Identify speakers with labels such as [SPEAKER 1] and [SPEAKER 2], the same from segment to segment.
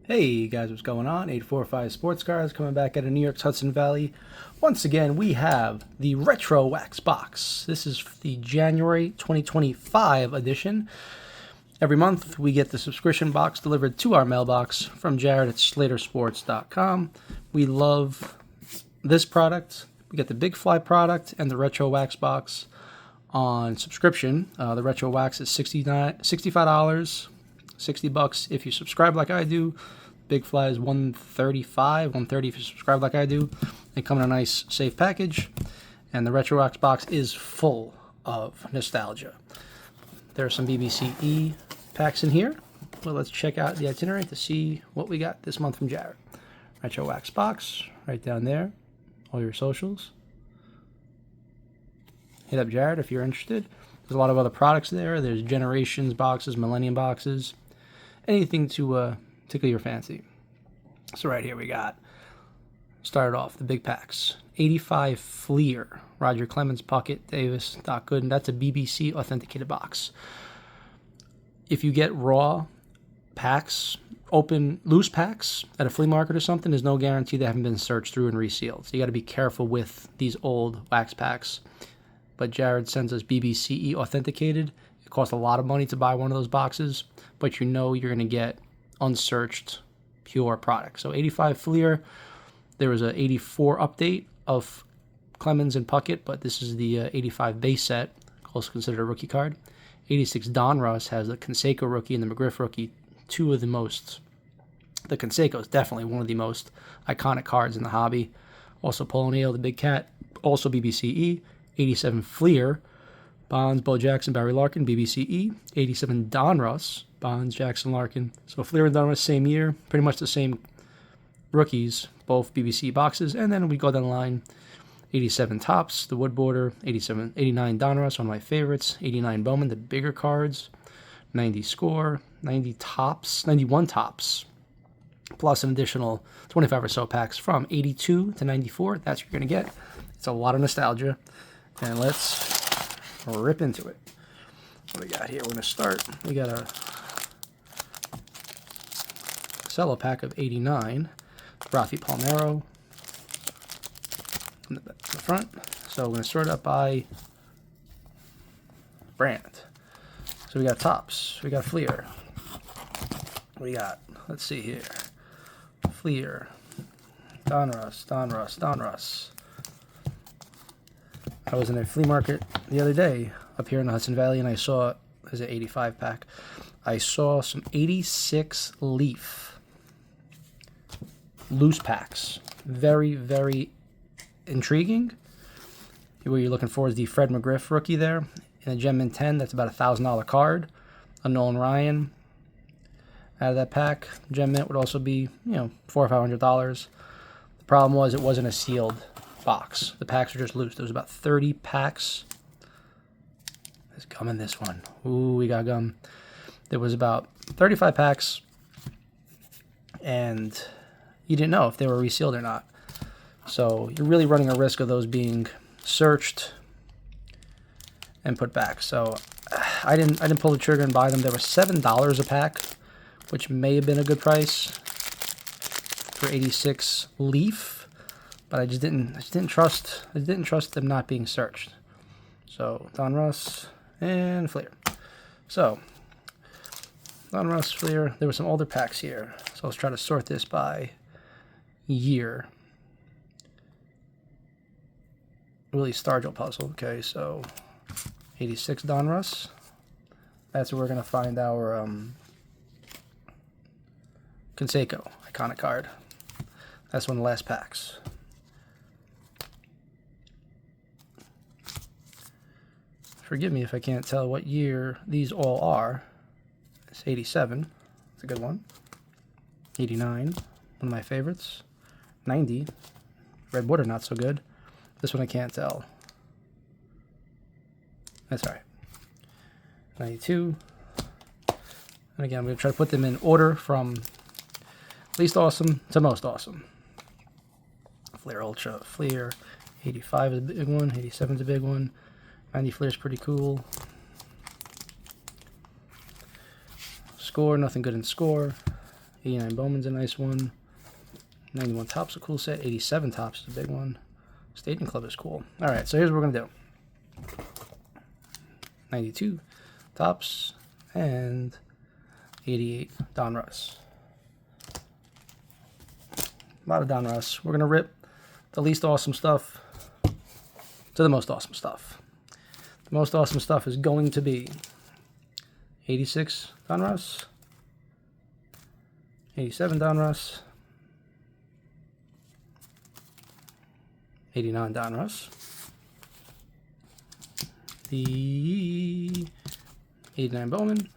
[SPEAKER 1] Hey guys, what's going on? 845 Sports Cards coming back out of New York's Hudson Valley. Once again, we have the Retrowax Box. This is the January 2025 edition. Every month, we get the subscription box delivered to our mailbox from Jared at slatersports.com. We love this product. We get the Big Fly product and the Retrowax Box on subscription. The Retrowax is $65. $60 if you subscribe like I do. Big Fly is $135, $130 if you subscribe like I do. They come in a nice, safe package, and the Retrowax box is full of nostalgia. There are some BBCE packs in here. Well, let's check out the itinerary to see what we got this month from Jared. Retrowax box, right down there. All your socials. Hit up Jared if you're interested. There's a lot of other products there. There's Generations boxes, Millennium boxes. Anything to tickle your fancy. So right here we got, started off the big packs. 85 Fleer, Roger Clemens, Puckett, Davis, Doc Gooden. That's a BBC authenticated box. If you get raw packs, open loose packs at a flea market or something, there's no guarantee they haven't been searched through and resealed. So you got to be careful with these old wax packs. But Jared sends us BBCE authenticated. It costs a lot of money to buy one of those boxes, but you know you're going to get unsearched, pure product. So 85 Fleer, there was a 84 update of Clemens and Puckett, but this is the 85 base set, also considered a rookie card. 86 Donruss has the Canseco rookie and the McGriff rookie, two of the most, the Canseco is definitely one of the most iconic cards in the hobby. Also Paul O'Neill, the Big Cat, also BBCE. 87 Fleer, Bonds, Bo Jackson, Barry Larkin, BBCE. 87 Donruss, Bonds, Jackson, Larkin. So Fleer and Donruss, same year, pretty much the same rookies, both BBC boxes. And then we go down the line, 87 Topps, the wood border. 89 Donruss, one of my favorites. 89 Bowman, the bigger cards. 90 Score, 90 Topps, 91 Topps, plus an additional 25 or so packs from 82 to 94. That's what you're going to get. It's a lot of nostalgia. And let's rip into it. What do we got here? We're going to start. We got a cello pack of 89. Rafi Palmeiro in the front. So we're going to sort it up by brand. So we got Topps. We got Fleer. We got, let's see here. Fleer. Donruss. I was in a flea market the other day up here in the Hudson Valley, and I saw, there's an 85 pack. I saw some 86 Leaf loose packs. Very, very intriguing. What you're looking for is the Fred McGriff rookie there in a Gem Mint 10. That's about a $1,000 card. A Nolan Ryan out of that pack. Gem Mint would also be, $400 or $500. The problem was it wasn't a sealed box. The packs are just loose. There was about 30 packs. There's gum in this one. Ooh, we got gum. There was about 35 packs, and you didn't know if they were resealed or not. So you're really running a risk of those being searched and put back. So I didn't pull the trigger and buy them. They were $7 a pack, which may have been a good price for 86 Leaf. But I just didn't trust them not being searched. So Donruss and Fleer. So Donruss, Fleer. There were some older packs here. So let's try to sort this by year. Willie Stargell puzzle. Okay, so 86 Donruss. That's where we're gonna find our Canseco iconic card. That's one of the last packs. Forgive me if I can't tell what year these all are. It's 87. It's a good one. 89. One of my favorites. 90. Red Border, not so good. This one I can't tell. That's all right. 92. And again, I'm going to try to put them in order from least awesome to most awesome. Fleer Ultra. Fleer. 85 is a big one. 87 is a big one. 90 Fleer is pretty cool. Score, nothing good in Score. 89 Bowman's a nice one. 91 Top's a cool set. 87 Top's is a big one. Stadium Club is cool. All right, so here's what we're going to do. 92 Topps and 88 Donruss. A lot of Donruss. We're going to rip the least awesome stuff to the most awesome stuff. The most awesome stuff is going to be 86 Donruss, 87 Donruss, 89 Donruss, the 89 Bowman,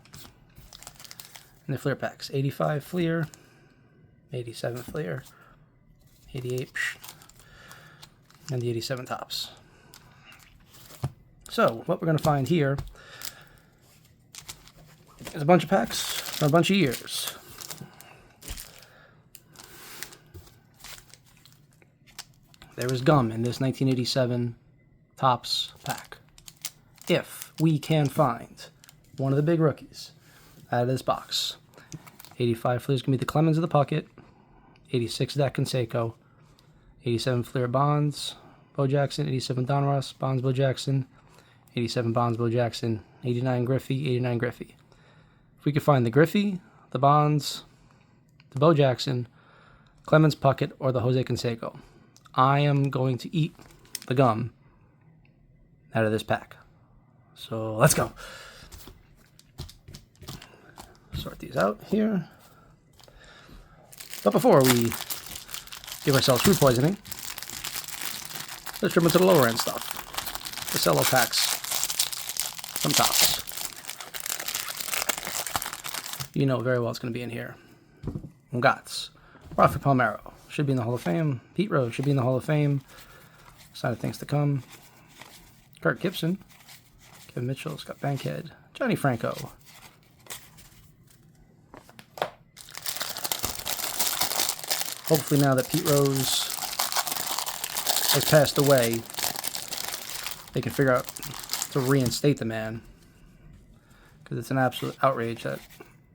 [SPEAKER 1] and the Fleer packs. 85 Fleer, 87 Fleer, 88, and the 87 Topps. So, what we're going to find here is a bunch of packs for a bunch of years. There is gum in this 1987 Topps pack. If we can find one of the big rookies out of this box. 85 Fleer is going to be the Clemens of the Puckett. 86 that Canseco. 87 Fleer Bonds, Bo Jackson. 87 Donruss, Bonds, Bo Jackson. 87 Bonds, Bo Jackson. 89 Griffey, 89 Griffey. If we could find the Griffey, the Bonds, the Bo Jackson, Clemens Puckett, or the Jose Canseco, I am going to eat the gum out of this pack. So let's go. Sort these out here. But before we give ourselves food poisoning, let's trim into the lower end stuff. The cello packs from Topps. You know very well it's going to be in here. Gotts. Rafael Palmeiro should be in the Hall of Fame. Pete Rose should be in the Hall of Fame. Sign of things to come. Kirk Gibson. Kevin Mitchell. Scott Bankhead. Johnny Franco. Hopefully now that Pete Rose has passed away, they can figure out to reinstate the man. Because it's an absolute outrage that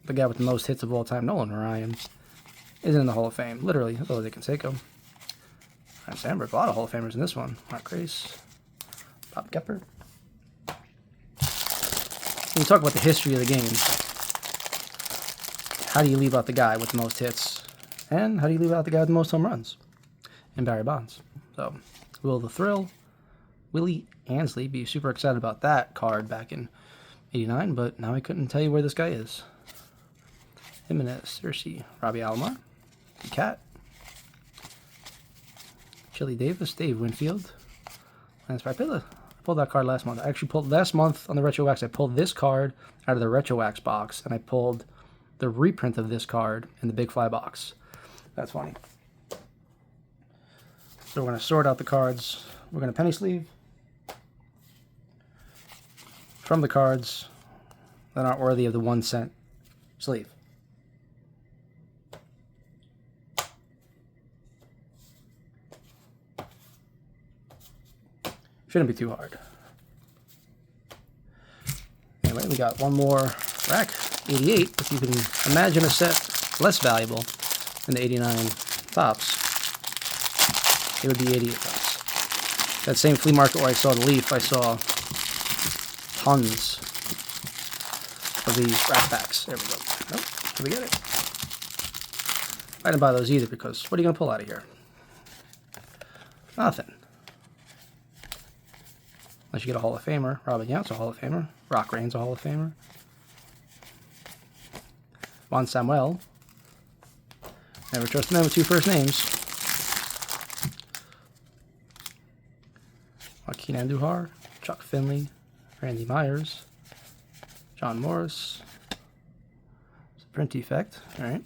[SPEAKER 1] the guy with the most hits of all time, Nolan Ryan, isn't in the Hall of Fame. Literally, that's all they can say. Ryan Sandberg, a lot of Hall of Famers in this one. Mark Grace, Bob Gepper. When we talk about the history of the game, how do you leave out the guy with the most hits? And how do you leave out the guy with the most home runs? And Barry Bonds. So, Will the Thrill, Willie Ansley, be super excited about that card back in 89, but now I couldn't tell you where this guy is. Jimenez, Cersei, Robbie Alomar, the Cat, Chili Davis, Dave Winfield, Lance Parpilla. I pulled that card last month. I actually pulled last month on the Retrowax. I pulled this card out of the Retrowax box, and I pulled the reprint of this card in the Big Fly box. That's funny. So we're going to sort out the cards. We're going to penny sleeve from the cards that aren't worthy of the 1 cent sleeve. Shouldn't be too hard. Anyway, we got one more rack, 88. If you can imagine a set less valuable than the 89 Topps, it would be 88 Topps. That same flea market where I saw the Leaf, I saw tons of these rack packs. There we go. Nope, did we get it? I didn't buy those either because what are you going to pull out of here? Nothing. Unless you get a Hall of Famer. Robin Yount's a Hall of Famer. Rock Rain's a Hall of Famer. Juan Samuel. Never trust a man with two first names. Joaquin Andujar. Chuck Finley. Randy Myers. John Morris. It's a print defect. Alright.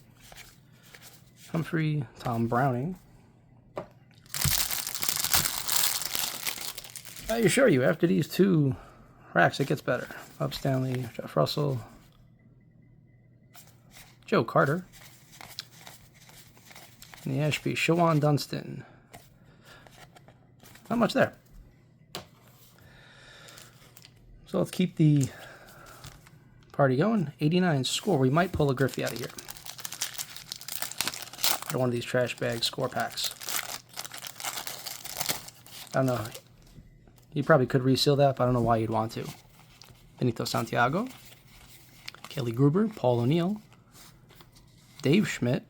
[SPEAKER 1] Humphrey. Tom Browning. I assure you, after these two racks, it gets better. Bob Stanley, Jeff Russell, Joe Carter, and the Ashby, Shawan Dunston. Not much there. So let's keep the party going. 89 score. We might pull a Griffey out of here. Got one of these trash bag score packs. I don't know. You probably could reseal that, but I don't know why you'd want to. Benito Santiago, Kelly Gruber, Paul O'Neill, Dave Schmidt,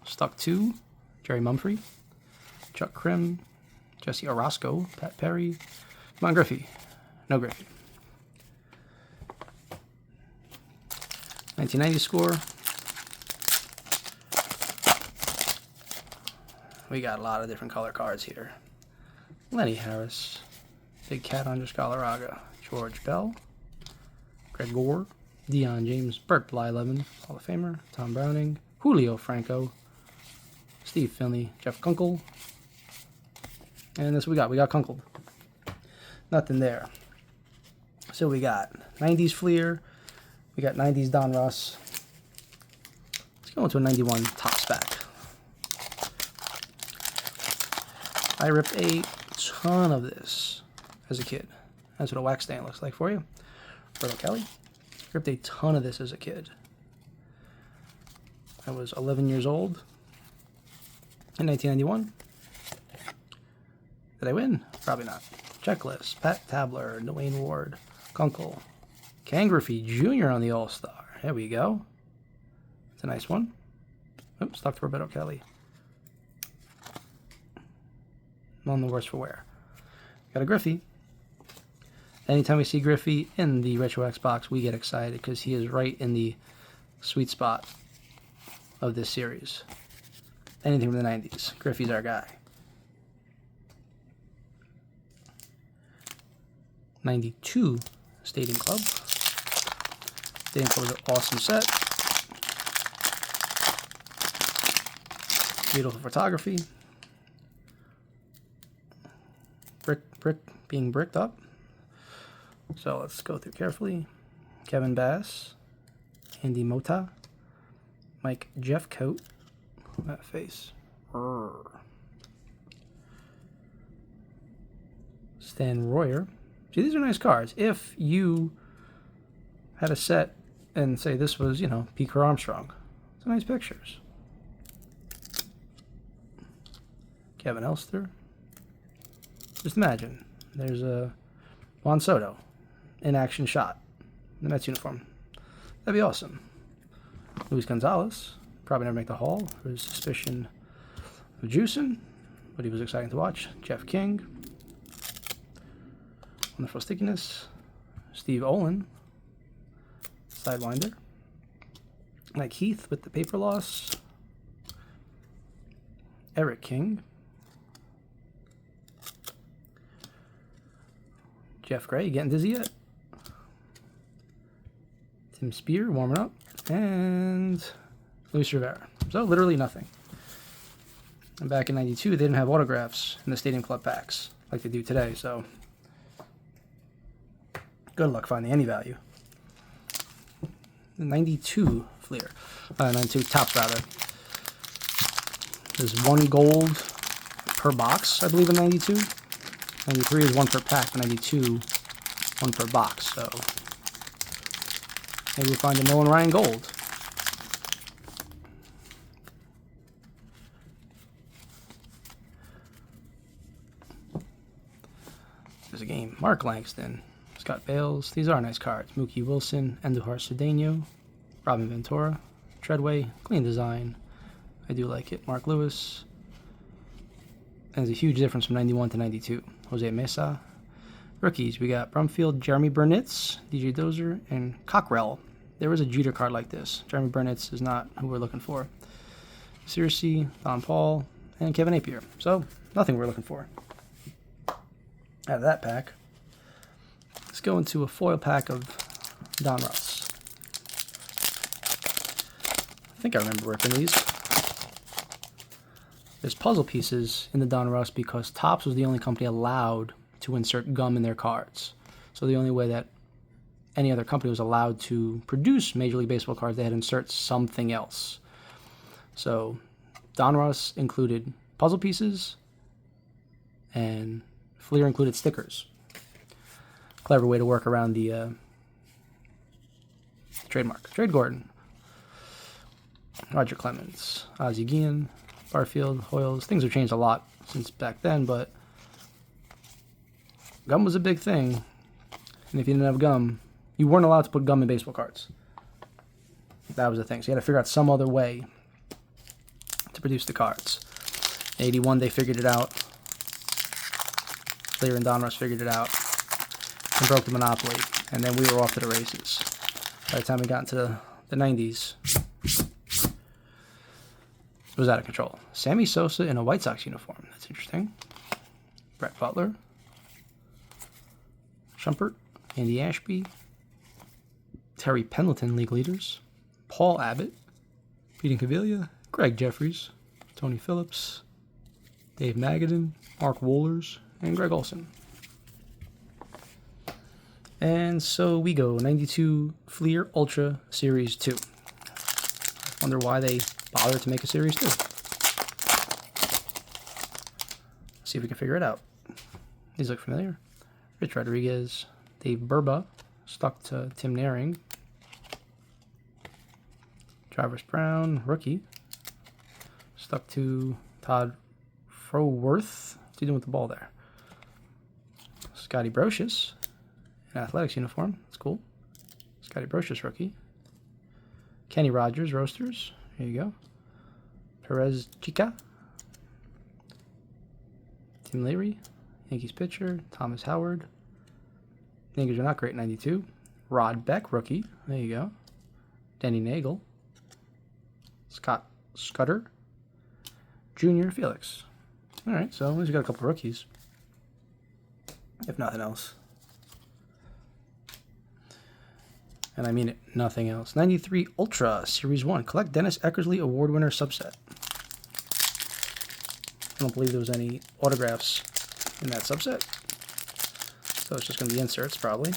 [SPEAKER 1] Stuck 2, Jerry Mumphrey, Chuck Krim, Jesse Orozco, Pat Perry. Come on, Griffey. No Griffey. 1990 score. We got a lot of different color cards here. Lenny Harris, Big Cat on Galarraga, George Bell, Greg Gore, Deion James, Burt Blyleven, Hall of Famer, Tom Browning, Julio Franco, Steve Finley, Jeff Kunkel, and this we got Kunkel. Nothing there. So we got 90s Fleer, we got 90s Donruss. Let's go into a 91 Topps pack. I ripped a ton of this as a kid. That's what a wax stain looks like for you. Roberto Kelly. Ripped a ton of this as a kid. I was 11 years old in 1991. Did I win? Probably not. Checklist. Pat Tabler, Dwayne Ward, Kunkel, Ken Griffey Jr. on the All-Star. There we go. It's a nice one. Oops, stuck to Roberto Kelly. None the worse for wear. Got a Griffey. Anytime we see Griffey in the Retrowax box, we get excited because he is right in the sweet spot of this series. Anything from the 90s. Griffey's our guy. 92 Stadium Club. Stadium Club is an awesome set. Beautiful photography. Brick being bricked up. So let's go through carefully. Kevin Bass, Andy Mota, Mike Jeffcoat. That face. Stan Royer. See, these are nice cards. If you had a set and say this was, Pete Armstrong, it's nice pictures. Kevin Elster. Just imagine, there's a Juan Soto in action shot in the Mets uniform. That'd be awesome. Luis Gonzalez, probably never make the Hall for his suspicion of juicing, but he was exciting to watch. Jeff King, wonderful stickiness. Steve Olin, Sidewinder. Mike Heath with the paper loss. Eric King. Jeff Gray, you getting dizzy yet? Tim Spear, warming up. And Luis Rivera. So, literally nothing. And back in 92, they didn't have autographs in the Stadium Club packs like they do today, so good luck finding any value. 92 Fleer. 92 Topps, rather. There's one gold per box, I believe, in 92. 93 is one per pack, 92 one per box, so maybe we'll find a Nolan Ryan gold. There's a game. Mark Langston, Scott Bales. These are nice cards. Mookie Wilson, Andujar Cedeno, Robin Ventura, Treadway, clean design. I do like it. Mark Lewis. And there's a huge difference from 91 to 92. Jose Mesa. Rookies, we got Brumfield, Jeremy Burnitz, DJ Dozier, and Cockrell. There was a Jeter card like this. Jeremy Burnitz is not who we're looking for. Searcy, Don Paul, and Kevin Napier. So, nothing we're looking for out of that pack. Let's go into a foil pack of Donruss. I think I remember ripping these. There's puzzle pieces in the Donruss because Topps was the only company allowed to insert gum in their cards. So the only way that any other company was allowed to produce Major League Baseball cards, they had to insert something else. So Donruss included puzzle pieces and Fleer included stickers. Clever way to work around the trademark. Trade Gordon. Roger Clemens, Ozzie Guillen, Barfield, Hoyles. Things have changed a lot since back then, but gum was a big thing. And if you didn't have gum, you weren't allowed to put gum in baseball cards. That was the thing. So you had to figure out some other way to produce the cards. In 81, they figured it out. Slater and Donruss figured it out and broke the monopoly. And then we were off to the races. By the time we got into the 90s, it was out of control. Sammy Sosa in a White Sox uniform. That's interesting. Brett Butler. Shumpert. Andy Ashby. Terry Pendleton, league leaders. Paul Abbott. Pete Cavilla. Greg Jeffries. Tony Phillips. Dave Magadan. Mark Wohlers. And Greg Olson. And so we go, 92 Fleer Ultra Series 2. Wonder why they bothered to make a Series 2. See if we can figure it out. These look familiar. Rich Rodriguez, Dave Burba, stuck to Tim Naring. Travis Brown, rookie, stuck to Todd Froworth. What's he doing with the ball there? Scotty Brocious. An athletics uniform. That's cool. Scotty Brocious, rookie. Kenny Rogers, Roasters. There you go. Perez Chica. Tim Leary. Yankees pitcher. Thomas Howard. Yankees are not great, 92. Rod Beck, rookie. There you go. Denny Nagel. Scott Scudder. Junior Felix. All right, so at least we got a couple rookies. If nothing else. And I mean it, nothing else. 93 Ultra Series 1. Collect Dennis Eckersley Award winner subset. I don't believe there was any autographs in that subset. So it's just going to be inserts, probably.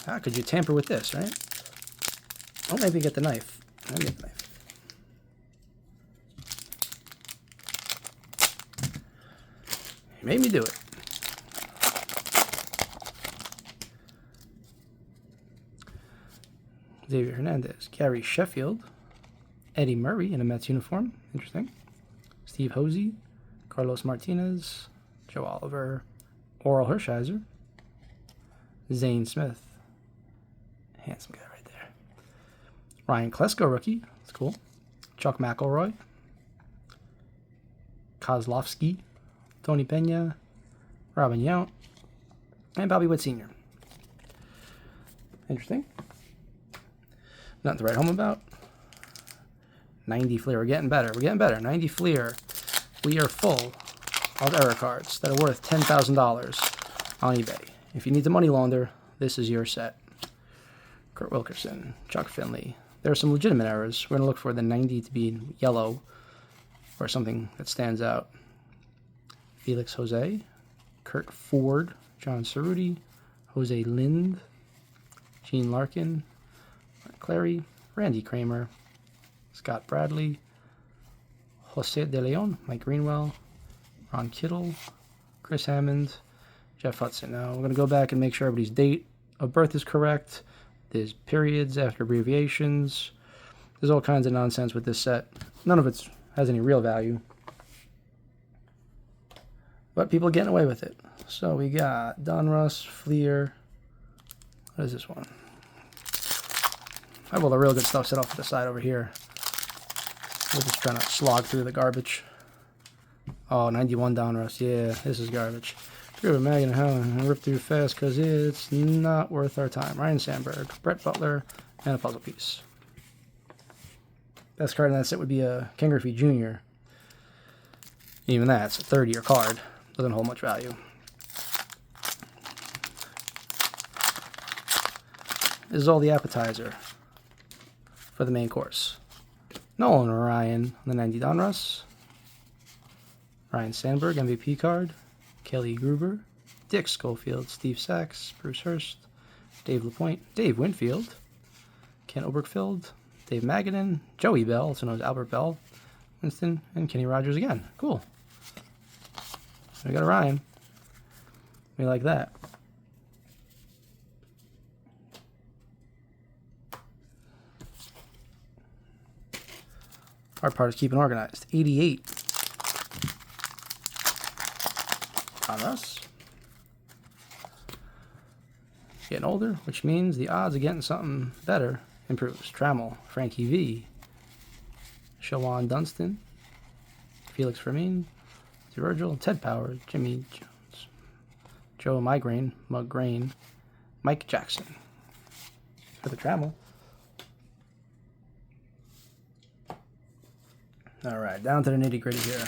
[SPEAKER 1] How could you tamper with this, right? Oh, maybe get the knife. Maybe get the knife. You made me do it. Xavier Hernandez, Gary Sheffield, Eddie Murray in a Mets uniform. Interesting. Steve Hosey, Carlos Martinez, Joe Oliver, Oral Hershiser, Zane Smith. Handsome guy right there. Ryan Klesko, rookie. That's cool. Chuck McElroy, Kozlowski, Tony Pena, Robin Yount, and Bobby Witt Sr. Interesting. Nothing to write home about. 90 Fleer. We're getting better. We're getting better. 90 Fleer. We are full of error cards that are worth $10,000 on eBay. If you need to money launder, this is your set. Kurt Wilkerson, Chuck Finley. There are some legitimate errors. We're going to look for the 90 to be yellow or something that stands out. Felix Jose, Kurt Ford, John Cerruti, Jose Lind, Gene Larkin, Mark Clary, Randy Kramer, Scott Bradley, Jose De Leon, Mike Greenwell, Ron Kittle, Chris Hammond, Jeff Hudson. Now, we're going to go back and make sure everybody's date of birth is correct. There's periods after abbreviations. There's all kinds of nonsense with this set. None of it has any real value. But people are getting away with it. So we got Donruss, Fleer. What is this one? I have all the real good stuff set off to the side over here. We're just trying to slog through the garbage. Oh, 91 Donruss. Yeah, this is garbage. Drew Mag and Helen rip through fast because it's not worth our time. Ryan Sandberg, Brett Butler, and a puzzle piece. Best card in that set would be a Ken Griffey Jr. Even that's a 30-year card. Doesn't hold much value. This is all the appetizer for the main course. Nolan Ryan on the 90 Donruss. Ryan Sandberg, MVP card. Kelly Gruber. Dick Schofield. Steve Sachs. Bruce Hurst. Dave LaPointe. Dave Winfield. Ken Obergfield. Dave Magadan. Joey Bell, also known as Albert Bell. Winston. And Kenny Rogers again. Cool. We got a Ryan. We like that. Hard part is keeping organized. 88 on us. Getting older, which means the odds of getting something better improves. Trammell, Frankie V, Shawan Dunston, Felix Fermin, Virgil, Ted Power, Jimmy Jones, Joe Mugrain, Mike Jackson. For the Trammell. Alright, down to the nitty gritty here.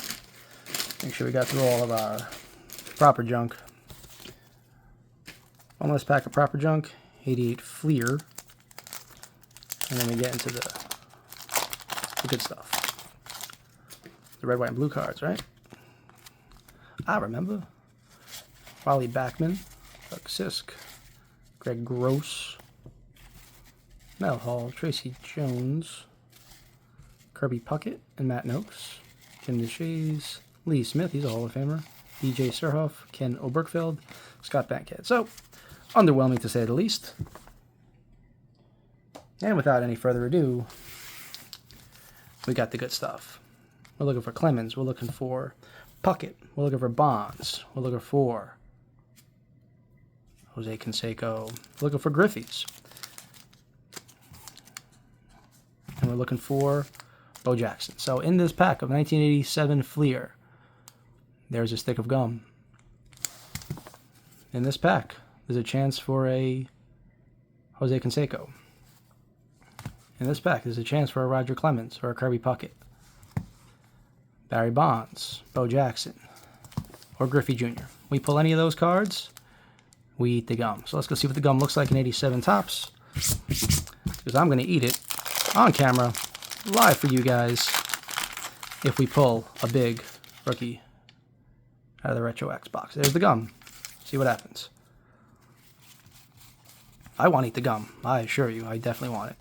[SPEAKER 1] Make sure we got through all of our proper junk. One last pack of proper junk, 88 Fleer. And then we get into the good stuff. The red, white, and blue cards, right? I remember. Wally Backman, Doug Sisk, Greg Gross, Mel Hall, Tracy Jones, Kirby Puckett and Matt Noakes, Jim DeShays, Lee Smith, he's a Hall of Famer, DJ Surhoff, Ken Oberkfeld, Scott Bankhead. So, underwhelming to say the least. And without any further ado, we got the good stuff. We're looking for Clemens, we're looking for Puckett, we're looking for Bonds, we're looking for Jose Canseco, we're looking for Griffey's, and we're looking for Bo Jackson. So in this pack of 1987 Fleer, there's a stick of gum. In this pack, there's a chance for a Jose Canseco. In this pack, there's a chance for a Roger Clemens or a Kirby Puckett, Barry Bonds, Bo Jackson, or Griffey Jr. We pull any of those cards, we eat the gum. So let's go see what the gum looks like in 87 Topps, because I'm going to eat it on camera, live for you guys, if we pull a big rookie out of the Retrowax box. There's the gum. See what happens. I want to eat the gum. I assure you, I definitely want it.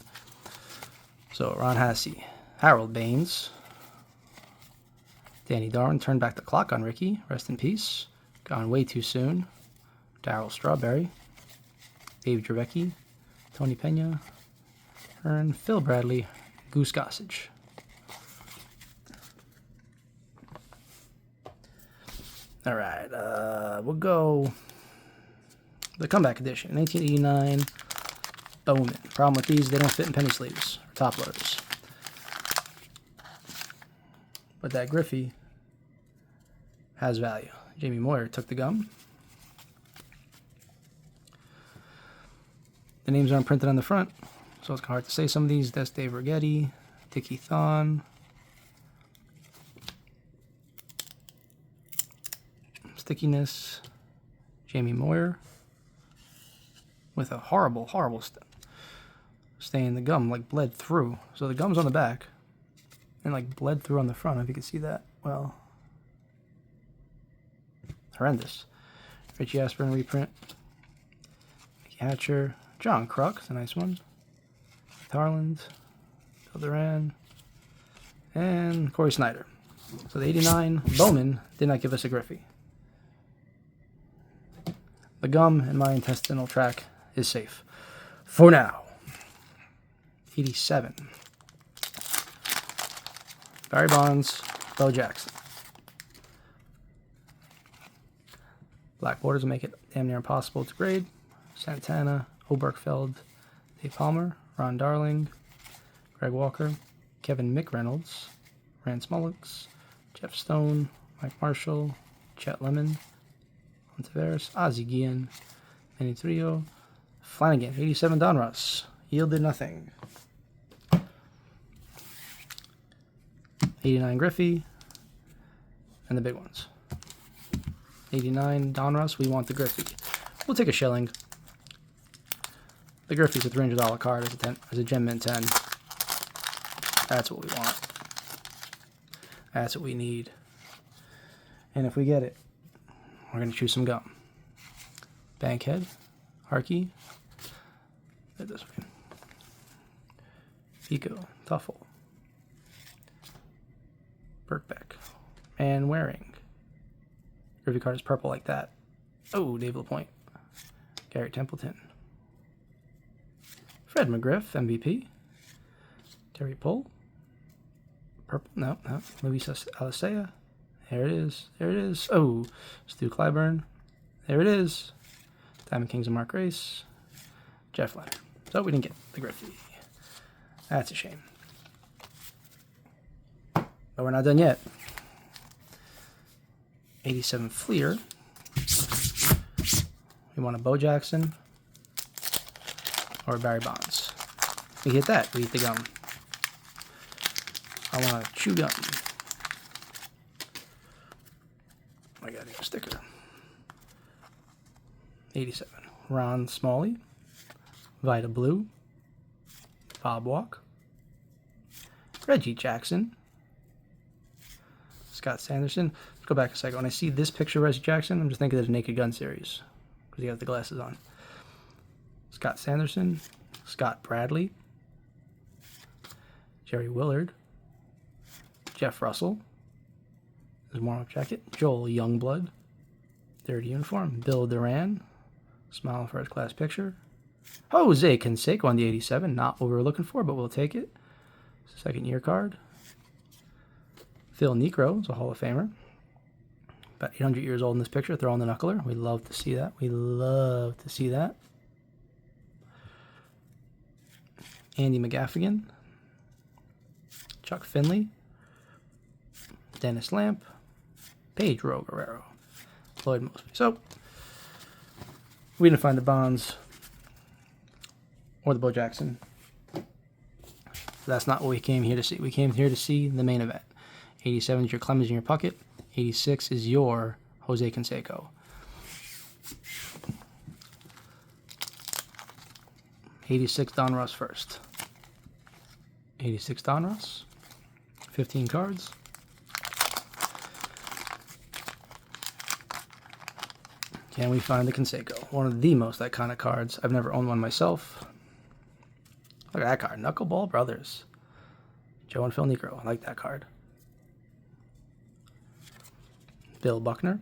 [SPEAKER 1] So, Ron Hassey, Harold Baines, Danny Darwin turned back the clock on Ricky. Rest in peace. Gone way too soon. Darryl Strawberry, Dave Jarecki, Tony Pena, Hearn, Phil Bradley, Goose Gossage. All right, we'll go the comeback edition, 1989 Bowman. Problem with these, they don't fit in penny sleeves or top loaders. But that Griffey has value. Jamie Moyer took the gum. The names aren't printed on the front, so it's hard to say. Some of these, that's Dave Righetti, Dickie Thon, Stickiness, Jamie Moyer, with a horrible, horrible stain. The gum like bled through. So the gum's on the back, and like bled through on the front, if you can see that. Well, horrendous. Richie Aspern reprint, Mickey Hatcher, John Kruk, it's a nice one. Harland, Bill Duran, and Corey Snyder. So the 89 Bowman did not give us a Griffey. The gum in my intestinal tract is safe. For now. 87. Barry Bonds, Bo Jackson. Black borders will make it damn near impossible to grade. Santana, Oberkfeld, Dave Palmer, Ron Darling, Greg Walker, Kevin McReynolds, Rance Mullins, Jeff Stone, Mike Marshall, Chet Lemon, Monteveres, Ozzie Guillen, Manny Trio, Flanagan, 87 Donruss, yielded nothing. 89 Griffey, and the big ones. 89 Donruss, we want the Griffey. We'll take a shilling. The Griffey's a $300 card as a Gem Mint 10. That's what we want. That's what we need. And if we get it, we're going to choose some gum. Bankhead, Harkey, this way. Fico, Tuffle, Birkbeck, and Waring. Griffey card is purple like that. Oh, Dave LaPointe, Gary Templeton, Fred McGriff, MVP, Terry Pohl, Purple. No. Luis Alicea. There it is. There it is. Oh, Stu Clyburn. There it is. Diamond Kings and Mark Grace. Jeff Leonard. So we didn't get the Griffey. That's a shame. But we're not done yet. 87 Fleer. We want a Bo Jackson or Barry Bonds. We hit that. We eat the gum. I want to chew gum. I got a sticker. 87. Ron Smalley. Vida Blue. Bob Walk. Reggie Jackson. Scott Sanderson. Let's go back a second. When I see this picture of Reggie Jackson, I'm just thinking of the Naked Gun series because he has the glasses on. Scott Sanderson. Scott Bradley. Jerry Willard. Jeff Russell. His warm-up jacket. Joel Youngblood. Third uniform. Bill Duran. Smile first class picture. Jose Canseco on the 87. Not what we were looking for, but we'll take it. Second year card. Phil Niekro is a Hall of Famer. About 800 years old in this picture, throwing the knuckler. We love to see that. We love to see that. Andy McGaffigan. Chuck Finley. Dennis Lamp. Pedro Guerrero. Lloyd Mosby. So, we didn't find the Bonds or the Bo Jackson. That's not what we came here to see. We came here to see the main event. 87 is your Clemens and your Puckett. 86 is your Jose Canseco. 86 Donruss first. 86 Donruss. 15 cards. Can we find the Canseco? One of the most iconic cards. I've never owned one myself. Look at that card. Knuckleball Brothers. Joe and Phil Niekro. I like that card. Bill Buckner.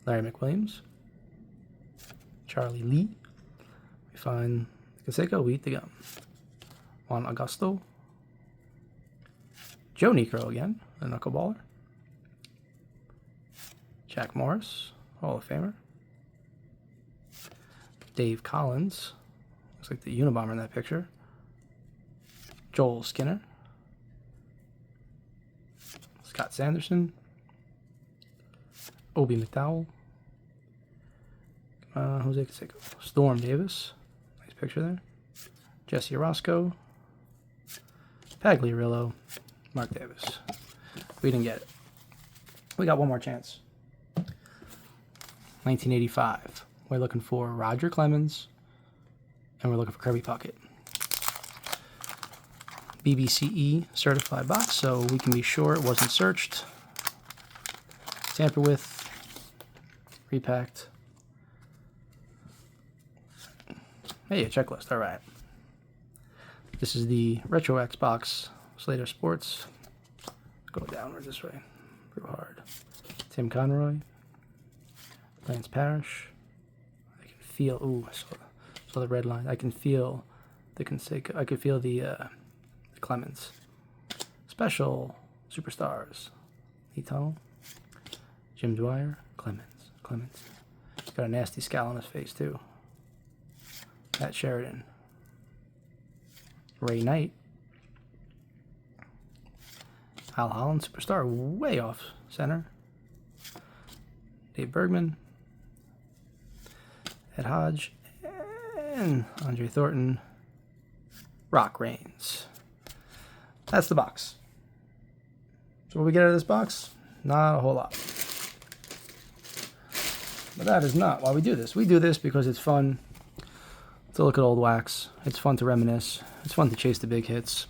[SPEAKER 1] Larry McWilliams. Charlie Lee. We find Canseco. We eat the gum. Juan Augusto. Joe Niekro again. The knuckleballer. Jack Morris. Hall of Famer. Dave Collins. Looks like the Unabomber in that picture. Joel Skinner. Scott Sanderson. Obi McDowell. Jose Canseco. Storm Davis. Nice picture there. Jesse Orozco. Pagliarillo. Mark Davis. We didn't get it. We got one more chance. 1985. We're looking for Roger Clemens, and we're looking for Kirby Puckett. BBCE certified box, so we can be sure it wasn't searched, tampered with, repacked. Hey, a checklist. All right. This is the Retrowax Box Slater Sports. Go downward this way. Real hard. Tim Conroy. Lance Parrish. I can feel. Ooh, I saw the red line. I can feel the Canseco. I could feel the Clemens. Special Superstars. Lee Tunnel. Jim Dwyer. Clemens. He's got a nasty scowl on his face too. Pat Sheridan. Ray Knight. Al Holland, Superstar, way off center. Dave Bergman. Ed Hodge. And Andre Thornton. Rock Reigns. That's the box. So what we get out of this box? Not a whole lot. But that is not why we do this. We do this because it's fun to look at old wax. It's fun to reminisce. It's fun to chase the big hits.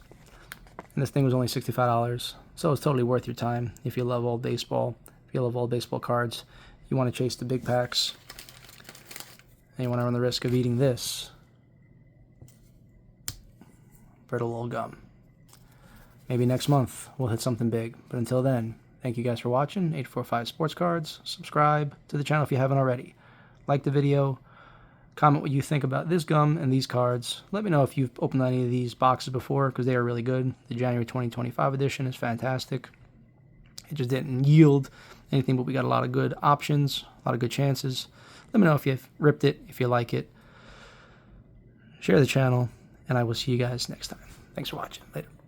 [SPEAKER 1] And this thing was only $65. So it's totally worth your time if you love old baseball. If you love old baseball cards. You want to chase the big packs. And you want to run the risk of eating this brittle old gum. Maybe next month we'll hit something big. But until then, thank you guys for watching. 845 Sports Cards. Subscribe to the channel if you haven't already. Like the video. Comment what you think about this gum and these cards. Let me know if you've opened any of these boxes before, because they are really good. The January 2025 edition is fantastic. It just didn't yield anything, but we got a lot of good options, a lot of good chances. Let me know if you've ripped it, if you like it. Share the channel, and I will see you guys next time. Thanks for watching. Later.